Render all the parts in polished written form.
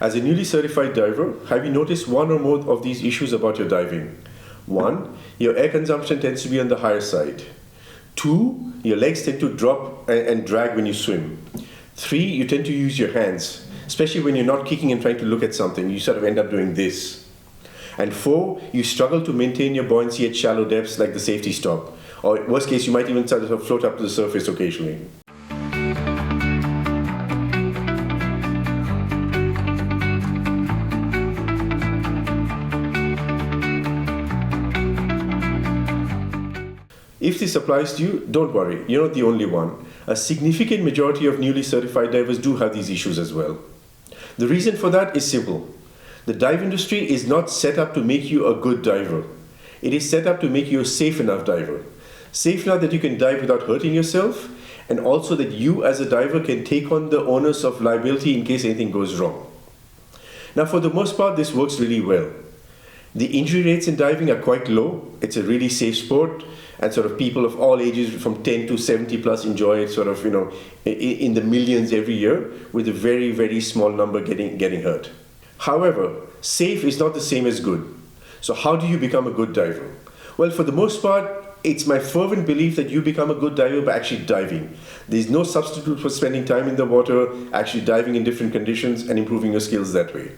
As a newly certified diver, have you noticed one or more of these issues about your diving? 1. Your air consumption tends to be on the higher side. 2. Your legs tend to drop and drag when you swim. 3. You tend to use your hands, especially when you're not kicking and trying to look at something. You sort of end up doing this. And 4. You struggle to maintain your buoyancy at shallow depths like the safety stop. Or worst case, you might even sort of float up to the surface occasionally. If this applies to you, don't worry, you're not the only one. A significant majority of newly certified divers do have these issues as well. The reason for that is simple. The dive industry is not set up to make you a good diver. It is set up to make you a safe enough diver. Safe enough that you can dive without hurting yourself, and also that you as a diver can take on the onus of liability in case anything goes wrong. Now, for the most part, this works really well. The injury rates in diving are quite low. It's a really safe sport, and sort of people of all ages from 10 to 70 plus enjoy it sort of, in the millions every year, with a very, very small number getting hurt. However, safe is not the same as good. So how do you become a good diver? Well, for the most part, it's my fervent belief that you become a good diver by actually diving. There's no substitute for spending time in the water, actually diving in different conditions and improving your skills that way.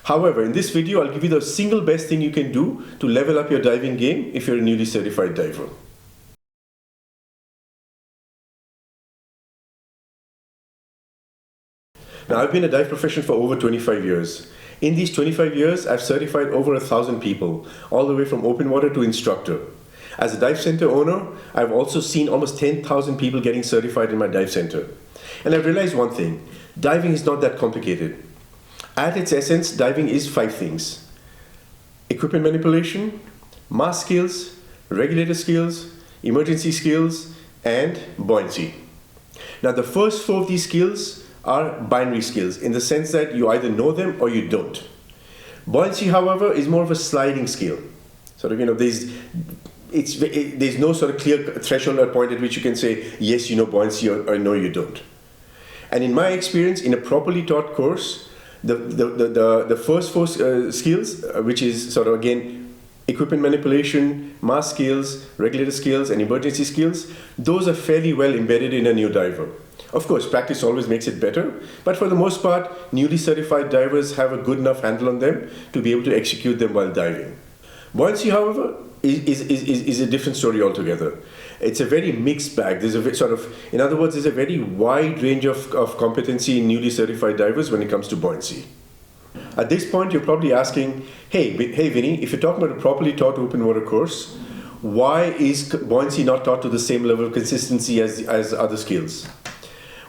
However, in this video, I'll give you the single best thing you can do to level up your diving game if you're a newly certified diver. Now, I've been a dive professional for over 25 years. In these 25 years, I've certified over 1,000 people, all the way from open water to instructor. As a dive center owner, I've also seen almost 10,000 people getting certified in my dive center. And I've realized one thing: diving is not that complicated. At its essence, diving is 5 things: equipment manipulation, mass skills, regulator skills, emergency skills, and buoyancy. Now, the first 4 of these skills are binary skills in the sense that you either know them or you don't. Buoyancy, however, is more of a sliding skill. Sort of, there's no sort of clear threshold or point at which you can say, yes, you know buoyancy, or no, you don't. And in my experience, in a properly taught course, the first 4 skills, which is sort of, again, equipment manipulation, mass skills, regulator skills, and emergency skills, those are fairly well embedded in a new diver. Of course, practice always makes it better, but for the most part, newly certified divers have a good enough handle on them to be able to execute them while diving. Buoyancy, however, is a different story altogether. It's a very mixed bag. There's a sort of, in other words, there's a very wide range of competency in newly certified divers when it comes to buoyancy. At this point, you're probably asking, hey Vinny, if you're talking about a properly taught open water course, why is buoyancy not taught to the same level of consistency as other skills?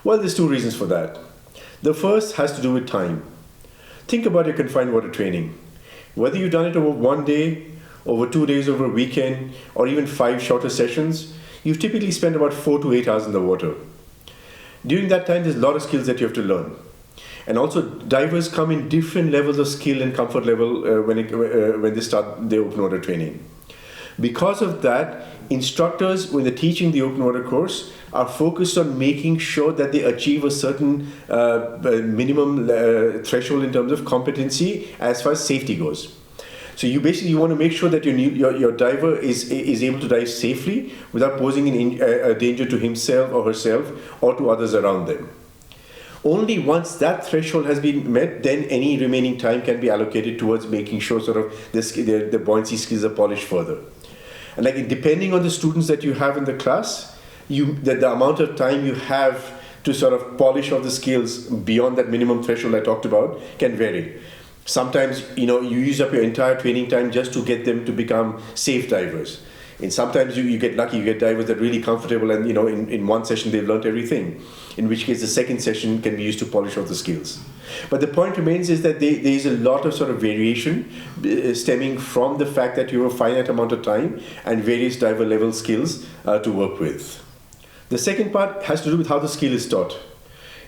Well, there's 2 reasons for that. The first has to do with time. Think about your confined water training. Whether you've done it over 1 day, over 2 days over a weekend, or even 5 shorter sessions, you've typically spent about 4 to 8 hours in the water. During that time, there's a lot of skills that you have to learn. And also, divers come in different levels of skill and comfort level when they start their open water training. Because of that, instructors, when they're teaching the open water course, are focused on making sure that they achieve a certain minimum threshold in terms of competency as far as safety goes. So you want to make sure that your diver is able to dive safely without posing a danger to himself or herself or to others around them. Only once that threshold has been met, then any remaining time can be allocated towards making sure sort of the buoyancy skills are polished further. And like, depending on the students that you have in the class, the amount of time you have to sort of polish all the skills beyond that minimum threshold I talked about can vary. Sometimes, you use up your entire training time just to get them to become safe divers. And sometimes you get lucky, you get divers that are really comfortable and, in one session they've learned everything. In which case the second session can be used to polish off the skills. But the point remains is that there is a lot of sort of variation stemming from the fact that you have a finite amount of time and various diver level skills to work with. The second part has to do with how the skill is taught.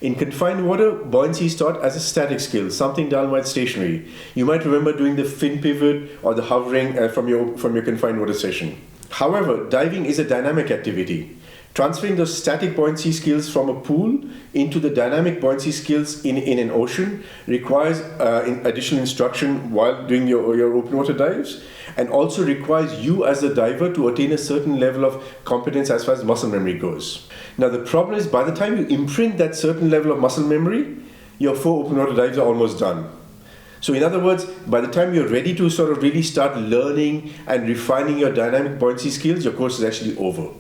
In confined water, buoyancy is taught as a static skill, something downright stationary. You might remember doing the fin pivot or the hovering from your confined water session. However, diving is a dynamic activity. Transferring those static buoyancy skills from a pool into the dynamic buoyancy skills in an ocean requires additional instruction while doing your open water dives, and also requires you as a diver to attain a certain level of competence as far as muscle memory goes. Now the problem is, by the time you imprint that certain level of muscle memory, your 4 open water dives are almost done. So in other words, by the time you're ready to sort of really start learning and refining your dynamic buoyancy skills, your course is actually over.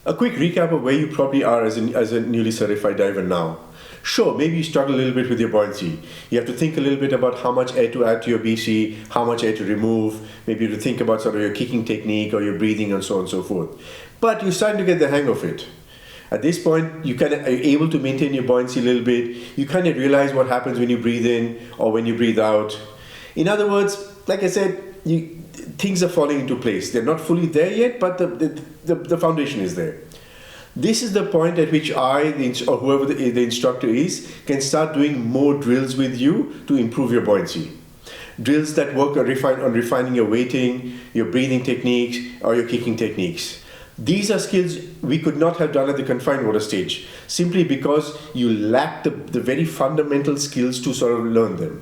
A quick recap of where you probably are as a newly certified diver now. Sure, maybe you struggle a little bit with your buoyancy. You have to think a little bit about how much air to add to your BC, how much air to remove, maybe to think about sort of your kicking technique or your breathing and so on and so forth. But you're starting to get the hang of it. At this point, you kind of are able to maintain your buoyancy a little bit. You kind of realize what happens when you breathe in or when you breathe out. In other words, like I said, things are falling into place. They're not fully there yet, but the foundation is there. This is the point at which I, or whoever the instructor is, can start doing more drills with you to improve your buoyancy. Drills that work on refining your weighting, your breathing techniques, or your kicking techniques. These are skills we could not have done at the confined water stage, simply because you lack the very fundamental skills to sort of learn them.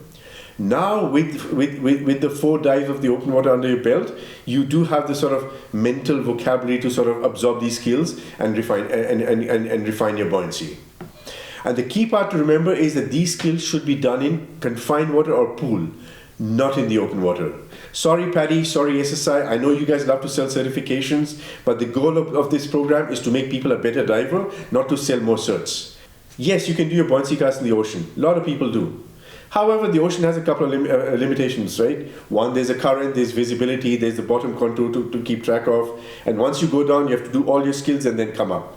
Now, with the 4 dives of the open water under your belt, you do have the sort of mental vocabulary to sort of absorb these skills and refine your buoyancy. And the key part to remember is that these skills should be done in confined water or pool, not in the open water. Sorry Paddy, sorry SSI, I know you guys love to sell certifications, but the goal of this program is to make people a better diver, not to sell more certs. Yes, you can do your buoyancy cast in the ocean. A lot of people do. However, the ocean has a couple of limitations, right? One, there's a current, there's visibility, there's the bottom contour to keep track of. And once you go down, you have to do all your skills and then come up.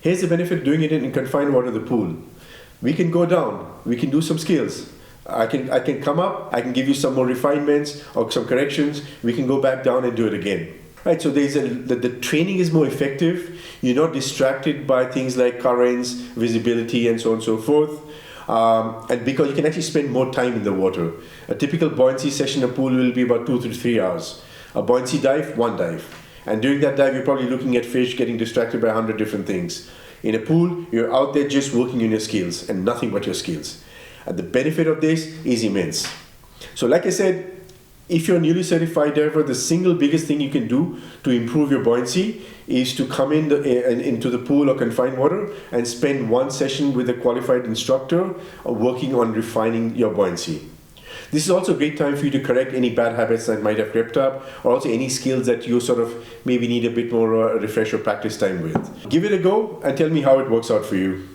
Here's the benefit of doing it in confined water, the pool. We can go down, we can do some skills. I can come up, I can give you some more refinements or some corrections. We can go back down and do it again. Right, so the training is more effective. You're not distracted by things like currents, visibility, and so on and so forth. And because you can actually spend more time in the water. A typical buoyancy session in a pool will be about 2 to 3 hours. A buoyancy dive, 1 dive. And during that dive, you're probably looking at fish, getting distracted by 100 different things. In a pool, you're out there just working on your skills and nothing but your skills. And the benefit of this is immense. So like I said, if you're a newly certified diver, the single biggest thing you can do to improve your buoyancy is to come into the pool or confined water and spend 1 session with a qualified instructor working on refining your buoyancy. This is also a great time for you to correct any bad habits that might have crept up, or also any skills that you sort of maybe need a bit more refresh or practice time with. Give it a go and tell me how it works out for you.